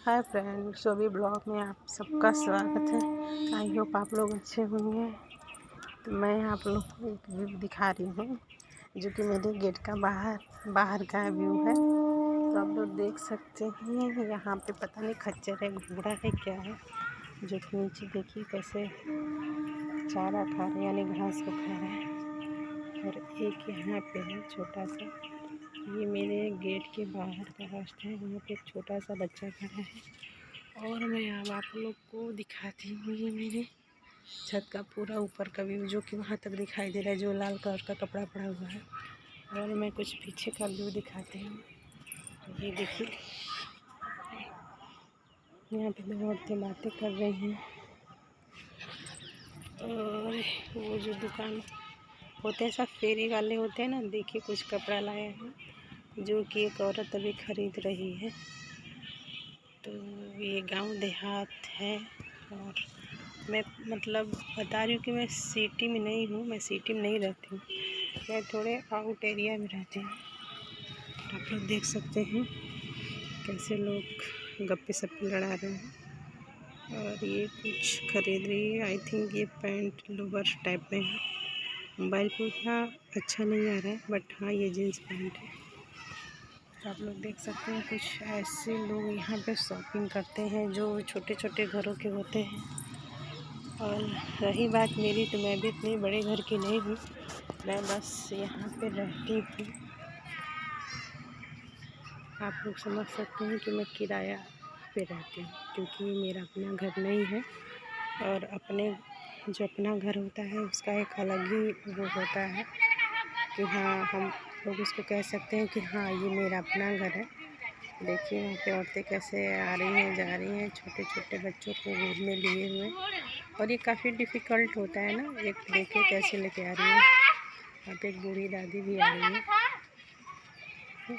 Hi friends, सभी blog में आप सबका स्वागत है। आई होप आप लोग अच्छे होंगे। तो मैं आप लोग को एक व्यू दिखा रही हूँ जो कि मेरे गेट का बाहर का व्यू है। तो आप लोग देख सकते हैं यहाँ पे पता नहीं खच्चर है, घोड़ा है, क्या है, जो कि नीचे देखिए कैसे चारा खा रहे यानी घास को खा रहे हैं। और एक यहाँ पे है छोटा सा, ये मेरे गेट के बाहर का रास्ता है। वहाँ पे एक छोटा सा बच्चा खड़ा है। और मैं अब आप लोग को दिखाती हूँ ये मेरे छत का पूरा ऊपर का व्यू, जो कि वहाँ तक दिखाई दे रहा है, जो लाल कलर का कपड़ा पड़ा हुआ है। और मैं कुछ पीछे का व्यू दिखाती हूँ। ये देखिए, यहाँ पे दो औरतें बातें कर रही हैं। और वो जो दुकान होते हैं, सब फेरी वाले होते हैं ना, देखिए कुछ कपड़ा लाए हैं जो कि एक औरत अभी ख़रीद रही है। तो ये गांव देहात है। और मैं मतलब बता रही हूँ कि मैं सिटी में नहीं हूँ, मैं सिटी में नहीं रहती हूँ, मैं थोड़े आउट एरिया में रहती हूँ। आप लोग देख सकते हैं कैसे लोग गप्पे सप्पे लड़ा रहे हैं। और ये कुछ ख़रीद रही है। आई थिंक ये पैंट लोवर टाइप में है। मोबाइल पर उतना अच्छा नहीं आ रहा है, बट हाँ ये जीन्स पैंट है। तो आप लोग देख सकते हैं कुछ ऐसे लोग यहाँ पे शॉपिंग करते हैं जो छोटे छोटे घरों के होते हैं। और रही बात मेरी, तो मैं भी इतने बड़े घर की नहीं हूँ, मैं बस यहाँ पे रहती हूँ। आप लोग समझ सकते हैं कि मैं किराया पे रहती हूँ, क्योंकि मेरा अपना घर नहीं है। और अपने जो अपना घर होता है उसका एक अलग ही वो होता है कि हाँ, हम लोग उसको कह सकते हैं कि हाँ ये मेरा अपना घर है। देखिए यहाँ पे औरतें कैसे आ रही हैं, जा रही हैं, छोटे छोटे बच्चों को गोद में लिए हुए। और ये काफ़ी डिफ़िकल्ट होता है ना, एक देखिए कैसे लेके आ रही है। यहाँ पे एक बूढ़ी दादी भी आ रही है। तो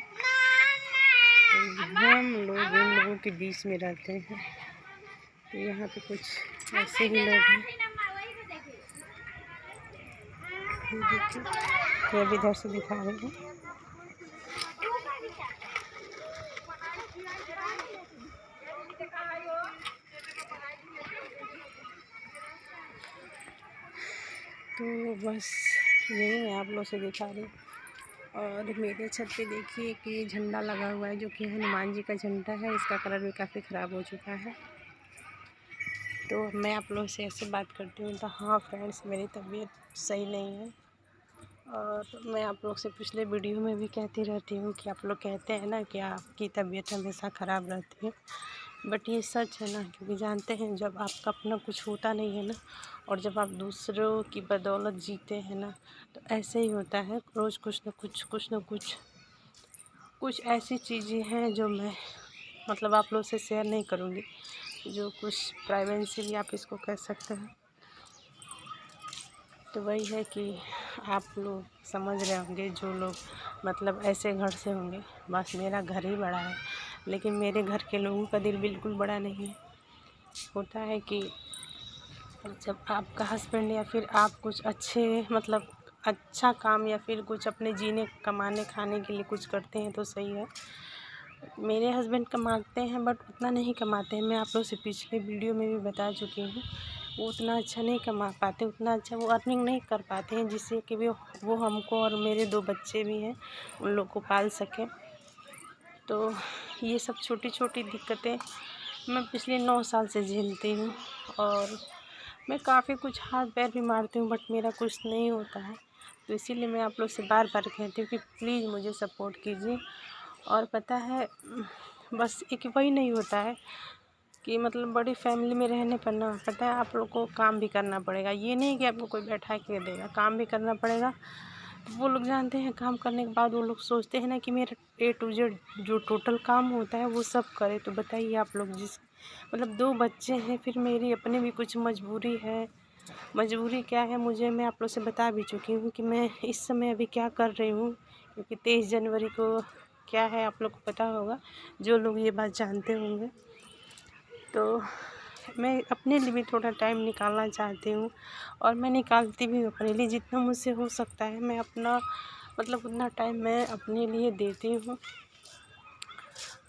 हम लोग इन लोगों के बीच में रहते हैं। तो यहाँ पे कुछ ऐसे ही लोग हैं। देखिए, ये भी इधर से दिखा रहे हैं। तो बस यही मैं आप लोग से दिखा रही हूँ। और मेरे छत पे देखिए कि झंडा लगा हुआ है, जो कि हनुमान जी का झंडा है। इसका कलर भी काफ़ी ख़राब हो चुका है। तो मैं आप लोग से ऐसे बात करती हूँ। तो हाँ फ्रेंड्स, मेरी तबीयत सही नहीं है। और मैं आप लोग से पिछले वीडियो में भी कहती रहती हूँ कि आप लोग कहते हैं ना कि आपकी तबीयत हमेशा ख़राब रहती है, बट ये सच है ना, क्योंकि जानते हैं जब आपका अपना कुछ होता नहीं है ना, और जब आप दूसरों की बदौलत जीते हैं ना, तो ऐसे ही होता है। रोज़ कुछ न कुछ ऐसी चीज़ें हैं जो मैं मतलब आप लोग से शेयर नहीं करूँगी, जो कुछ प्राइवेसी भी आप इसको कह सकते हैं। तो वही है कि आप लोग समझ रहे होंगे, जो लोग मतलब ऐसे घर से होंगे। बस मेरा घर ही बड़ा है, लेकिन मेरे घर के लोगों का दिल बिल्कुल बड़ा नहीं है। होता है कि जब आपका हस्बैंड या फिर आप कुछ अच्छे मतलब अच्छा काम या फिर कुछ अपने जीने कमाने खाने के लिए कुछ करते हैं तो सही है। मेरे हस्बैंड कमाते हैं, बट उतना नहीं कमाते हैं। मैं आप लोग से पिछले वीडियो में भी बता चुकी हूँ, वो उतना अच्छा नहीं कमा पाते, उतना अच्छा वो अर्निंग नहीं कर पाते हैं जिससे कि वो हमको और मेरे 2 बच्चे भी हैं उन लोग को पाल सकें। तो ये सब छोटी छोटी दिक्कतें मैं पिछले 9 साल से झेलती हूँ। और मैं काफ़ी कुछ हाथ पैर भी मारती हूँ, बट मेरा कुछ नहीं होता है। तो इसीलिए मैं आप लोग से बार बार कहती हूँ कि प्लीज़ मुझे सपोर्ट कीजिए। और पता है, बस एक वही नहीं होता है कि मतलब बड़ी फैमिली में रहने पर ना, पता है आप लोग को काम भी करना पड़ेगा। ये नहीं कि आपको कोई बैठा के देगा, काम भी करना पड़ेगा। तो वो लोग जानते हैं, काम करने के बाद वो लोग सोचते हैं ना कि मेरा A to Z जो टोटल काम होता है वो सब करे। तो बताइए आप लोग, जिस मतलब 2 बच्चे हैं, फिर मेरी अपनी भी कुछ मजबूरी है। मजबूरी क्या है मुझे, मैं आप लोग से बता भी चुकी हूँ कि मैं इस समय अभी क्या कर रही हूँ। क्योंकि 23 जनवरी को क्या है आप लोग को पता होगा, जो लोग ये बात जानते होंगे। तो मैं अपने लिए भी थोड़ा टाइम निकालना चाहती हूँ, और मैं निकालती भी हूँ अपने लिए। जितना मुझसे हो सकता है मैं अपना मतलब उतना टाइम मैं अपने लिए देती हूँ।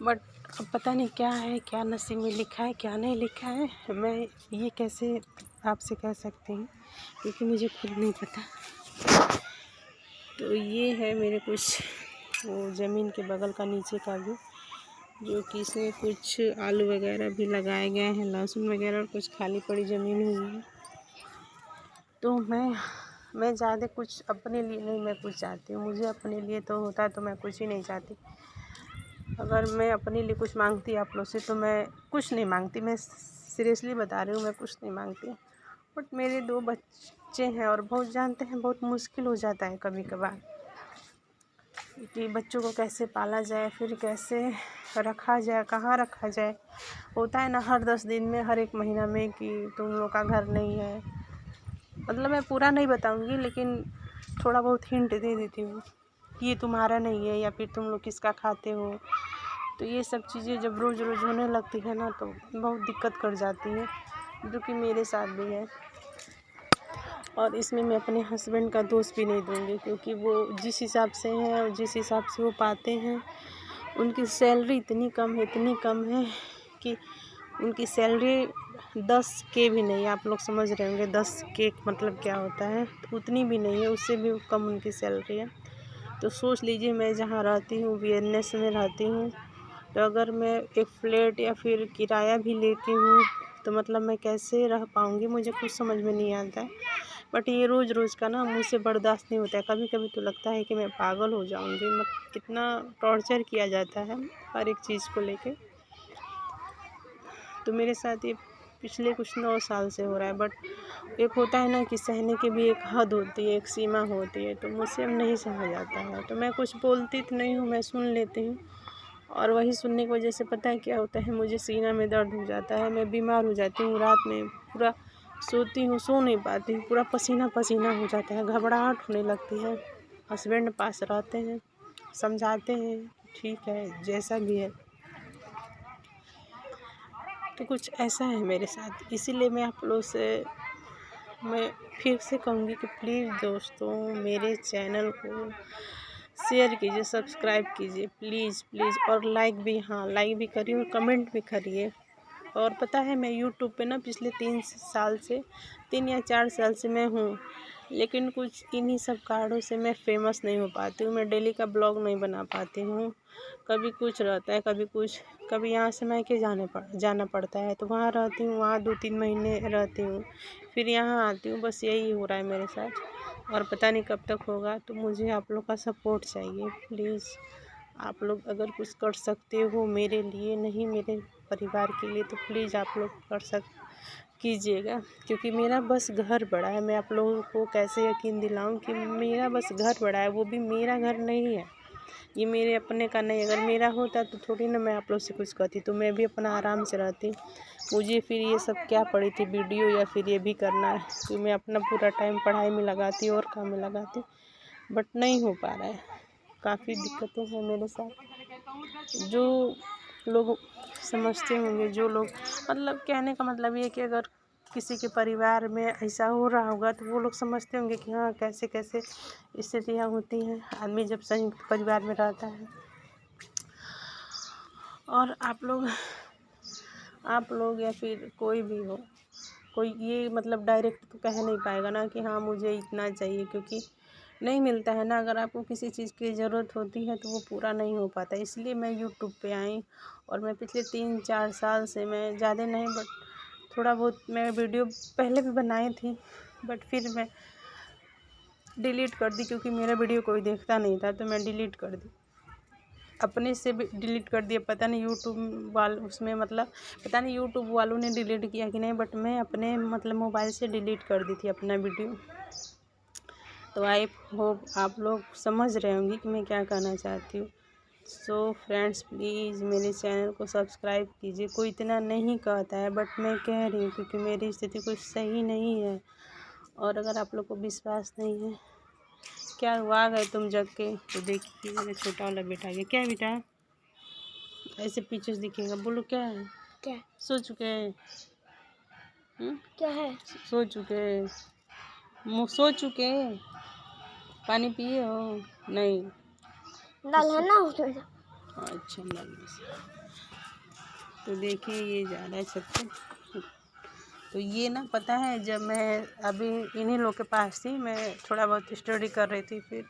बट अब पता नहीं क्या है, क्या नसीब में लिखा है, क्या नहीं लिखा है, मैं ये कैसे आपसे कह सकती हूँ, क्योंकि मुझे खुद नहीं पता। तो ये है मेरे कुछ वो ज़मीन के बगल का नीचे का व्यू, जो कि इसमें कुछ आलू वगैरह भी लगाए गए हैं, लहसुन वगैरह, और कुछ खाली पड़ी ज़मीन हुई है। तो मैं ज़्यादा कुछ अपने लिए नहीं मैं कुछ चाहती हूँ। मुझे अपने लिए तो होता तो मैं कुछ ही नहीं चाहती। अगर मैं अपने लिए कुछ मांगती आप लोग से तो मैं कुछ नहीं मांगती, मैं सीरियसली बता रही हूँ, मैं कुछ नहीं मांगती। बट मेरे 2 बच्चे हैं और बहुत जानते हैं, बहुत मुश्किल हो जाता है कभी कभार कि बच्चों को कैसे पाला जाए, फिर कैसे रखा जाए, कहाँ रखा जाए। होता है ना हर 10 दिन में, हर 1 महीना में कि तुम लोग का घर नहीं है। मतलब मैं पूरा नहीं बताऊंगी, लेकिन थोड़ा बहुत हिंट दे देती हूँ कि ये तुम्हारा नहीं है, या फिर तुम लोग किसका खाते हो। तो ये सब चीज़ें जब रोज़ रोज़ होने लगती है ना, तो बहुत दिक्कत कर जाती है, जो कि मेरे साथ भी है। और इसमें मैं अपने हस्बैंड का दोष भी नहीं दूँगी, क्योंकि वो जिस हिसाब से हैं और जिस हिसाब से वो पाते हैं, उनकी सैलरी इतनी कम है कि उनकी सैलरी 10K भी नहीं है। आप लोग समझ रहे होंगे 10K मतलब क्या होता है, तो उतनी भी नहीं है, उससे भी कम उनकी सैलरी है। तो सोच लीजिए मैं जहाँ रहती हूँ वीएनएस में रहती हूँ, तो अगर मैं एक फ्लैट या फिर किराया भी लेती हूँ तो मतलब मैं कैसे रह पाऊँगी, मुझे कुछ समझ में नहीं आता है। बट ये रोज़ रोज़ का ना मुझसे बर्दाश्त नहीं होता है। कभी कभी तो लगता है कि मैं पागल हो जाऊँगी, मतलब कितना टॉर्चर किया जाता है हर एक चीज़ को लेके। तो मेरे साथ ये पिछले कुछ 9 साल से हो रहा है। बट एक होता है ना कि सहने की भी एक हद होती है, एक सीमा होती है, तो मुझसे अब नहीं सहा जाता है। तो मैं कुछ बोलती तो नहीं हूँ, मैं सुन लेती हूँ, और वही सुनने की वजह से पता है क्या होता है, मुझे सीना में दर्द हो जाता है, मैं बीमार हो जाती हूँ। रात में पूरा सोती हूँ, सो नहीं पाती हूँ, पूरा पसीना पसीना हो जाता है, घबराहट होने लगती है। हस्बैंड पास रहते हैं, समझाते हैं ठीक है जैसा भी है। तो कुछ ऐसा है मेरे साथ, इसीलिए मैं आप लोगों से मैं फिर से कहूँगी कि प्लीज़ दोस्तों मेरे चैनल को शेयर कीजिए, सब्सक्राइब कीजिए प्लीज़ प्लीज़, और लाइक भी, हाँ लाइक भी करिए और कमेंट भी करिए। और पता है मैं यूट्यूब पे ना पिछले 3 या 4 साल से मैं हूँ, लेकिन कुछ इन्हीं सब कारणों से मैं फेमस नहीं हो पाती हूँ। मैं डेली का ब्लॉग नहीं बना पाती हूँ, कभी कुछ रहता है, कभी कुछ, कभी यहाँ से मायके जाना पड़ता है, तो वहाँ रहती हूँ, वहाँ 2-3 महीने रहती हूँ, फिर यहाँ आती हूँ। बस यही हो रहा है मेरे साथ, और पता नहीं कब तक होगा। तो मुझे आप लोग का सपोर्ट चाहिए प्लीज़। आप लोग अगर कुछ कर सकते हो मेरे लिए, नहीं मेरे परिवार के लिए, तो प्लीज़ आप लोग कीजिएगा, क्योंकि मेरा बस घर बड़ा है। मैं आप लोगों को कैसे यकीन दिलाऊं कि मेरा बस घर बड़ा है, वो भी मेरा घर नहीं है, ये मेरे अपने का नहीं। अगर मेरा होता तो थोड़ी ना मैं आप लोग से कुछ कहती, तो मैं भी अपना आराम से रहती। मुझे फिर ये सब क्या पड़ी थी वीडियो, या फिर ये भी करना है, तो मैं अपना पूरा टाइम पढ़ाई में लगाती और काम में लगाती। बट नहीं हो पा रहा है, काफ़ी दिक्कतें हैं मेरे साथ। जो लोग समझते होंगे, जो लोग, मतलब कहने का मतलब ये कि अगर किसी के परिवार में ऐसा हो रहा होगा तो वो लोग समझते होंगे कि हाँ कैसे कैसे स्थितियाँ होती हैं आदमी जब संयुक्त परिवार में रहता है। और आप लोग या फिर कोई भी हो, कोई ये मतलब डायरेक्ट तो कह नहीं पाएगा ना कि हाँ मुझे इतना चाहिए, क्योंकि नहीं मिलता है ना। अगर आपको किसी चीज़ की ज़रूरत होती है तो वो पूरा नहीं हो पाता। इसलिए मैं यूट्यूब पे आई, और मैं पिछले 3-4 साल से, मैं ज़्यादा नहीं बट थोड़ा बहुत मैं वीडियो पहले भी बनाई थी, बट फिर मैं डिलीट कर दी, क्योंकि मेरा वीडियो कोई देखता नहीं था, तो मैं डिलीट कर दी, अपने से भी डिलीट कर दिया। पता नहीं यूट्यूब वाल उसमें मतलब पता नहीं यूट्यूब वालों ने डिलीट किया कि नहीं, बट मैं अपने मतलब मोबाइल से डिलीट कर दी थी अपना वीडियो। तो आई होप आप लोग समझ रहे होंगे कि मैं क्या कहना चाहती हूँ। सो फ्रेंड्स प्लीज़ मेरे चैनल को सब्सक्राइब कीजिए। कोई इतना नहीं कहता है, बट मैं कह रही हूँ क्योंकि मेरी स्थिति कुछ सही नहीं है। और अगर आप लोग को विश्वास नहीं है, क्या हुआ, आ गए तुम जग के, तो देखिए मेरा छोटा वाला बेटा आ गया। क्या है बेटा, ऐसे पीछे से दिखेगा, बोलो क्या है। क्या सो चुके हैं? क्या है सो चुके, सो चुके, पानी पिए हो? नहीं, डाल है ना उसमें। अच्छा तो देखिए ये जा रहा है छत पे। तो ये ना पता है, जब मैं अभी इन्हीं लोग के पास थी, मैं थोड़ा बहुत स्टडी कर रही थी, फिर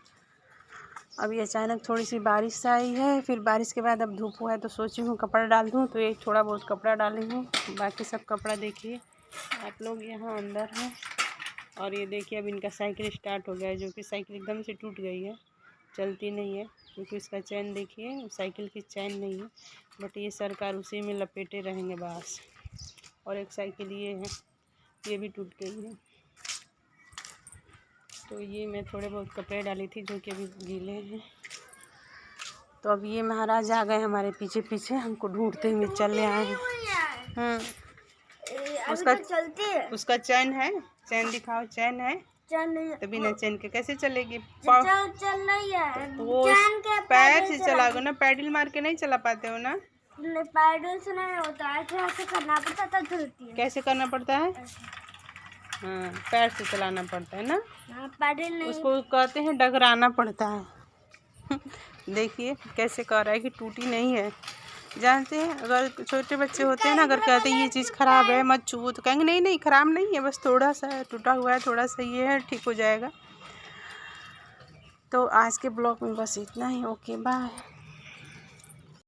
अभी अचानक थोड़ी सी बारिश आई है। फिर बारिश के बाद अब धूप हुआ है, तो सोची हूँ कपड़ा डाल दूँ, तो एक थोड़ा बहुत कपड़ा डाली हूँ। बाकी सब कपड़ा देखिए आप लोग यहाँ अंदर हैं। और ये देखिए अब इनका साइकिल स्टार्ट हो गया है, जो कि साइकिल एकदम से टूट गई है, चलती नहीं है, क्योंकि इसका चैन देखिए, साइकिल की चैन नहीं है। बट ये सरकार उसी में लपेटे रहेंगे बस। और एक साइकिल ये है, ये भी टूट गई है। तो ये मैं थोड़े बहुत कपड़े डाली थी, जो कि अभी गीले हैं। तो अब ये महाराज आ गए हमारे पीछे पीछे, हमको ढूंढते हुए चले आए हैं। उसका चैन है, चैन दिखाओ, चैन है। चैन नहीं है तो बिना चैन के कैसे चलेगी? चल नहीं है, वो पैर से चलाओगे ना, पैडल मार के नहीं चला पाते हो ना? पैडल से नहीं होता है, ऐसे करना पड़ता है, तब चलती है। कैसे करना पड़ता है? हाँ, पैर से चलाना पड़ता है ना। पैडल नहीं, उसको कहते हैं डगराना पड़ता है। देखिए कैसे कह रहा है कि टूटी नहीं है। जानते हैं, अगर छोटे बच्चे होते हैं ना, अगर कहते हैं ये चीज़ ख़राब है मत छुओ, तो कहेंगे नहीं नहीं ख़राब नहीं है, बस थोड़ा सा टूटा हुआ है, थोड़ा सा ये है, ठीक हो जाएगा। तो आज के ब्लॉग में बस इतना ही। Okay bye.